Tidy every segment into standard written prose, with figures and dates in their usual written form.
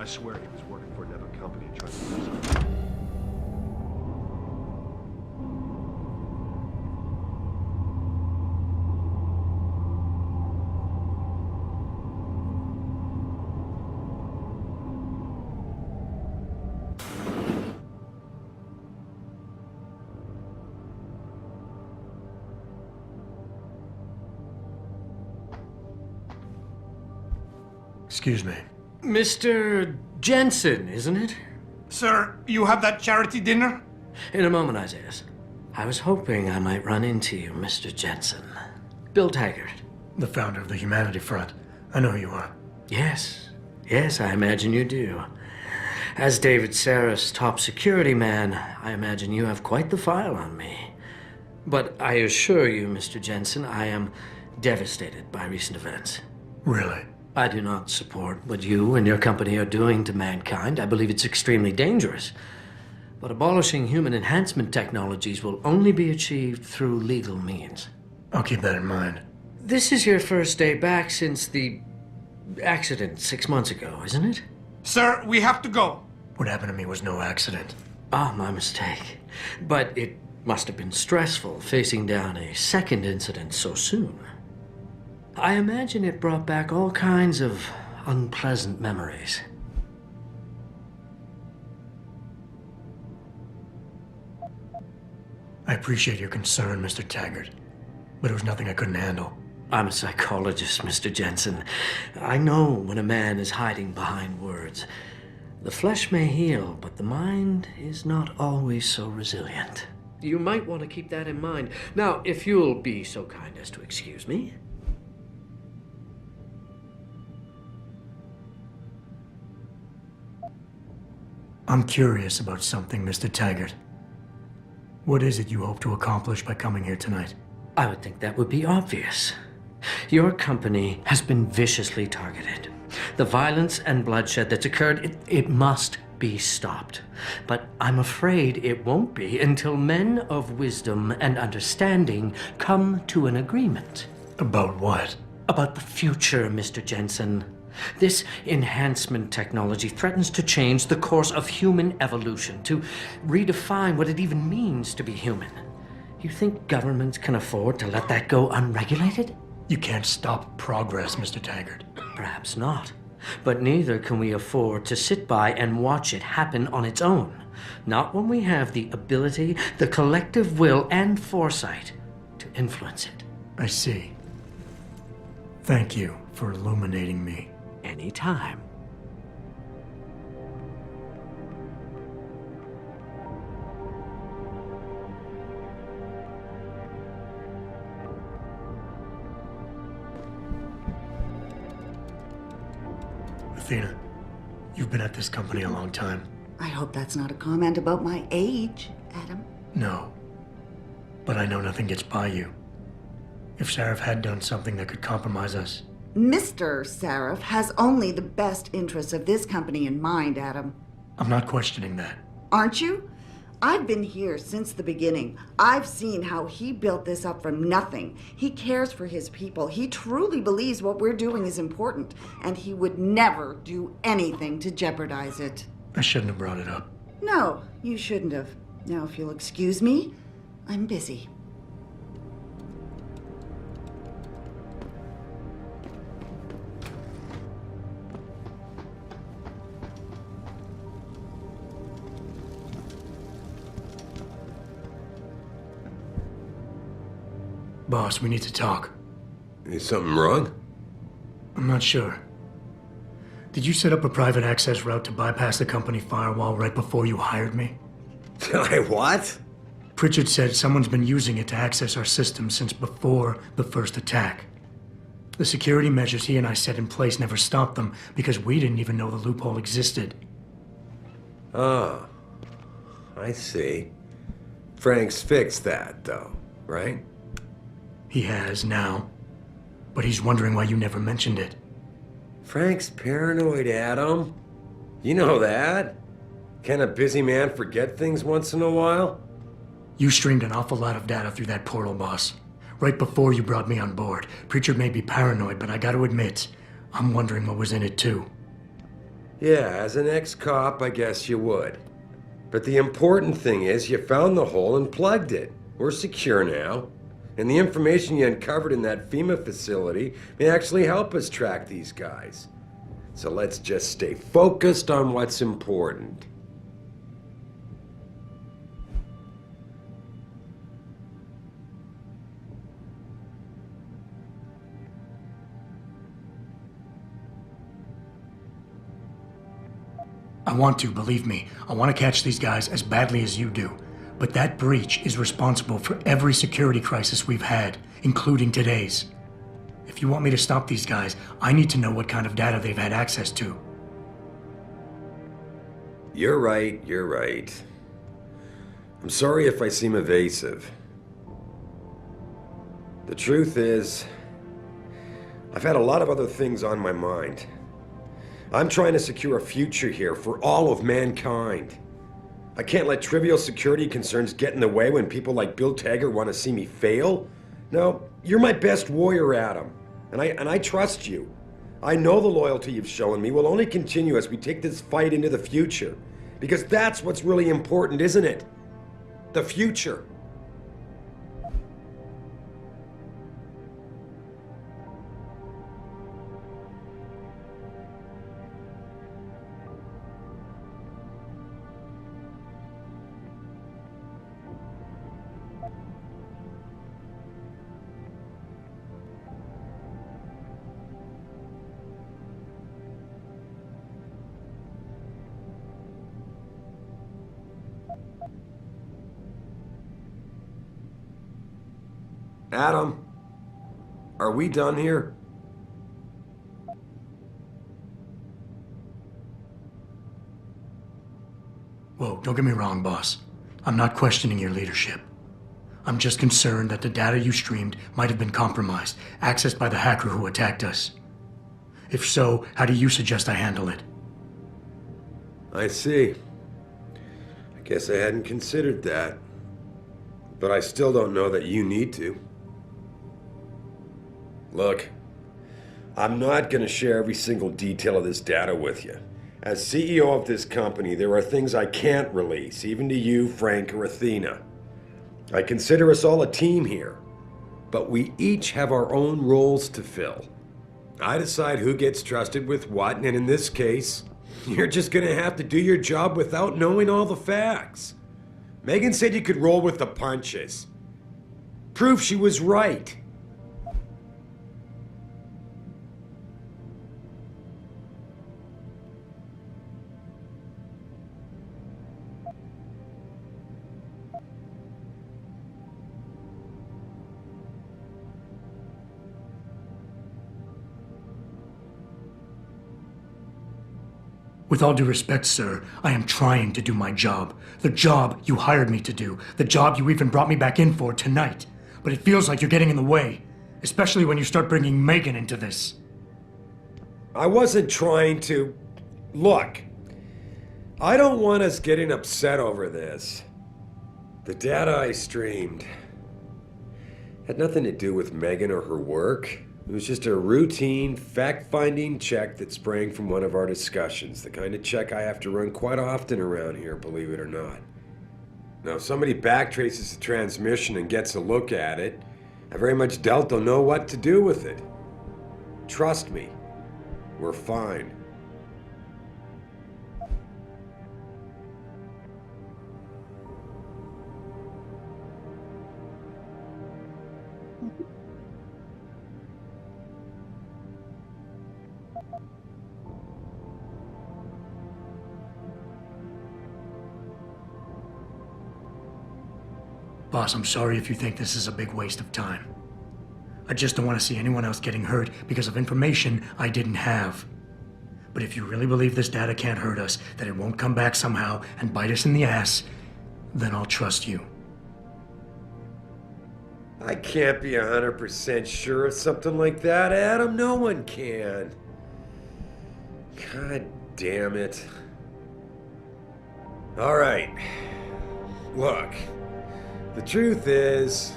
I swear he was working for another company and trying to mess up. Excuse me. Mr. Jensen, isn't it? Sir, you have that charity dinner? In a moment, Isaiah. I was hoping I might run into you, Mr. Jensen. Bill Taggart. The founder of the Humanity Front. I know who you are. Yes. Yes, I imagine you do. As David Saraf's top security man, I imagine you have quite the file on me. But I assure you, Mr. Jensen, I am devastated by recent events. Really? I do not support what you and your company are doing to mankind. I believe it's extremely dangerous. But abolishing human enhancement technologies will only be achieved through legal means. I'll keep that in mind. This is your first day back since the accident 6 months ago, isn't it? Sir, we have to go. What happened to me was no accident. Ah, my mistake. But it must have been stressful facing down a second incident so soon. I imagine it brought back all kinds of unpleasant memories. I appreciate your concern, Mr. Taggart, but it was nothing I couldn't handle. I'm a psychologist, Mr. Jensen. I know when a man is hiding behind words. The flesh may heal, but the mind is not always so resilient. You might want to keep that in mind. Now, if you'll be so kind as to excuse me. I'm curious about something, Mr. Taggart. What is it you hope to accomplish by coming here tonight? I would think that would be obvious. Your company has been viciously targeted. The violence and bloodshed that's occurred, it must be stopped. But I'm afraid it won't be until men of wisdom and understanding come to an agreement. About what? About the future, Mr. Jensen. This enhancement technology threatens to change the course of human evolution, to redefine what it even means to be human. You think governments can afford to let that go unregulated? You can't stop progress, Mr. Taggart. Perhaps not. But neither can we afford to sit by and watch it happen on its own. Not when we have the ability, the collective will, and foresight to influence it. I see. Thank you for illuminating me. Anytime. Athena, you've been at this company a long time. I hope that's not a comment about my age, Adam. No. But I know nothing gets by you. If Saraf had done something that could compromise us... Mr. Saraf has only the best interests of this company in mind, Adam. I'm not questioning that. Aren't you? I've been here since the beginning. I've seen how he built this up from nothing. He cares for his people. He truly believes what we're doing is important, and he would never do anything to jeopardize it. I shouldn't have brought it up. No, you shouldn't have. Now, if you'll excuse me, I'm busy. Boss, we need to talk. Is something wrong? I'm not sure. Did you set up a private access route to bypass the company firewall right before you hired me? What? Pritchard said someone's been using it to access our system since before the first attack. The security measures he and I set in place never stopped them because we didn't even know the loophole existed. Oh, I see. Frank's fixed that, though, right? He has now, but he's wondering why you never mentioned it. Frank's paranoid, Adam. You know that. Can a busy man forget things once in a while? You streamed an awful lot of data through that portal, boss. Right before you brought me on board. Pritchard may be paranoid, but I gotta admit, I'm wondering what was in it too. Yeah, as an ex-cop, I guess you would. But the important thing is you found the hole and plugged it. We're secure now. And the information you uncovered in that FEMA facility may actually help us track these guys. So let's just stay focused on what's important. I want to, believe me. I want to catch these guys as badly as you do. But that breach is responsible for every security crisis we've had, including today's. If you want me to stop these guys, I need to know what kind of data they've had access to. You're right, you're right. I'm sorry if I seem evasive. The truth is, I've had a lot of other things on my mind. I'm trying to secure a future here for all of mankind. I can't let trivial security concerns get in the way when people like Bill Taggart want to see me fail. No, you're my best warrior, Adam, and I trust you. I know the loyalty you've shown me will only continue as we take this fight into the future, because that's what's really important, isn't it? The future. Adam, are we done here? Whoa, don't get me wrong, boss. I'm not questioning your leadership. I'm just concerned that the data you streamed might have been compromised, accessed by the hacker who attacked us. If so, how do you suggest I handle it? I see. I guess I hadn't considered that. But I still don't know that you need to. Look, I'm not going to share every single detail of this data with you. As CEO of this company, there are things I can't release, even to you, Frank, or Athena. I consider us all a team here, but we each have our own roles to fill. I decide who gets trusted with what, and in this case, you're just going to have to do your job without knowing all the facts. Megan said you could roll with the punches. Proof she was right. With all due respect, sir, I am trying to do my job. The job you hired me to do. The job you even brought me back in for tonight. But it feels like you're getting in the way. Especially when you start bringing Megan into this. I wasn't trying to... Look, I don't want us getting upset over this. The data I streamed had nothing to do with Megan or her work. It was just a routine, fact-finding check that sprang from one of our discussions. The kind of check I have to run quite often around here, believe it or not. Now, if somebody backtraces the transmission and gets a look at it, I very much doubt they'll know what to do with it. Trust me, we're fine. Boss, I'm sorry if you think this is a big waste of time. I just don't want to see anyone else getting hurt because of information I didn't have. But if you really believe this data can't hurt us, that it won't come back somehow and bite us in the ass, then I'll trust you. I can't be 100% sure of something like that, Adam. No one can. God damn it. All right. Look, the truth is,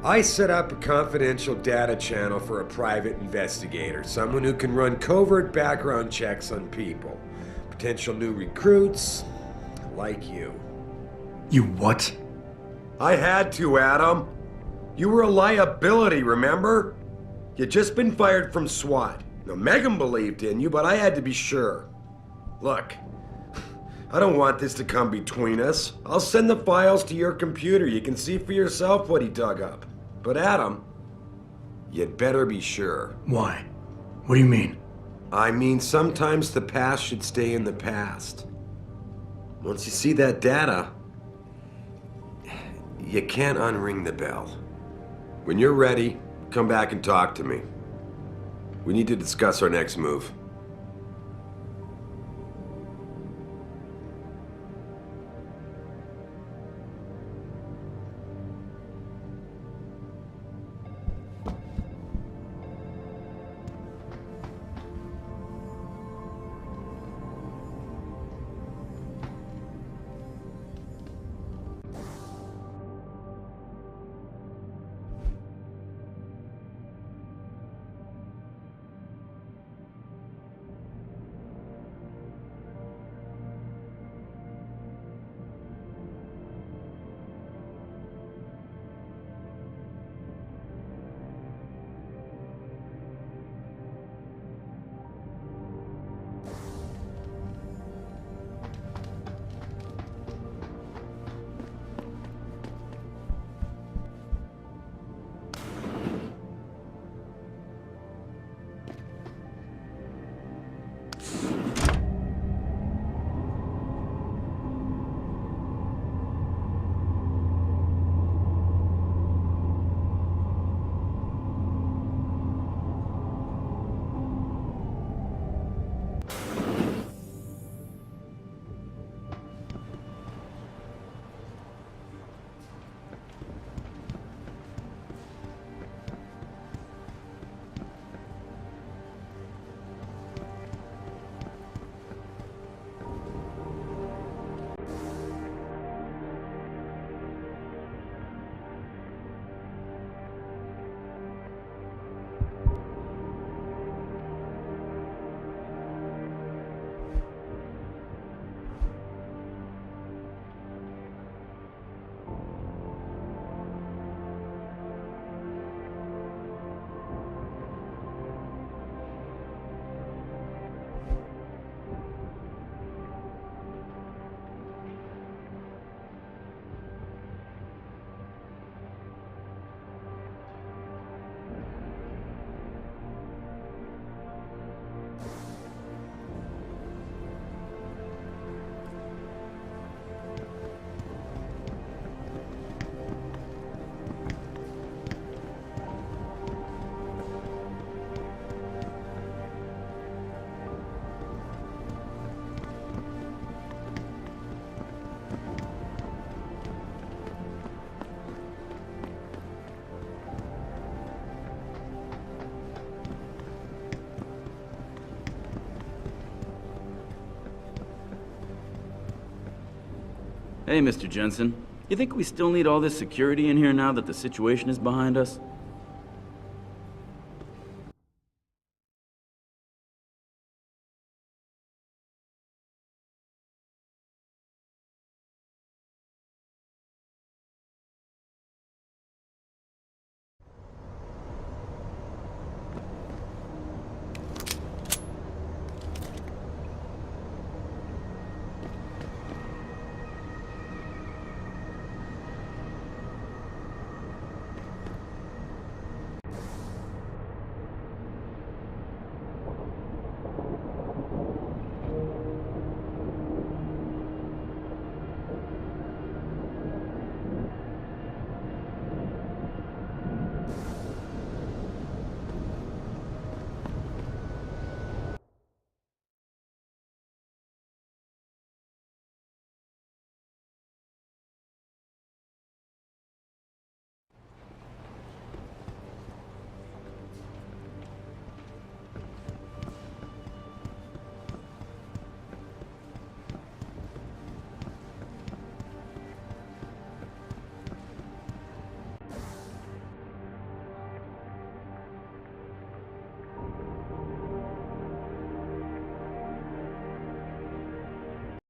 I set up a confidential data channel for a private investigator, someone who can run covert background checks on people. Potential new recruits, like you. You what? I had to, Adam. You were a liability, remember? You'd just been fired from SWAT. Now, Megan believed in you, but I had to be sure. Look, I don't want this to come between us. I'll send the files to your computer. You can see for yourself what he dug up. But Adam, you'd better be sure. Why? What do you mean? I mean, sometimes the past should stay in the past. Once you see that data, you can't unring the bell. When you're ready, come back and talk to me. We need to discuss our next move. Hey, Mr. Jensen. You think we still need all this security in here now that the situation is behind us?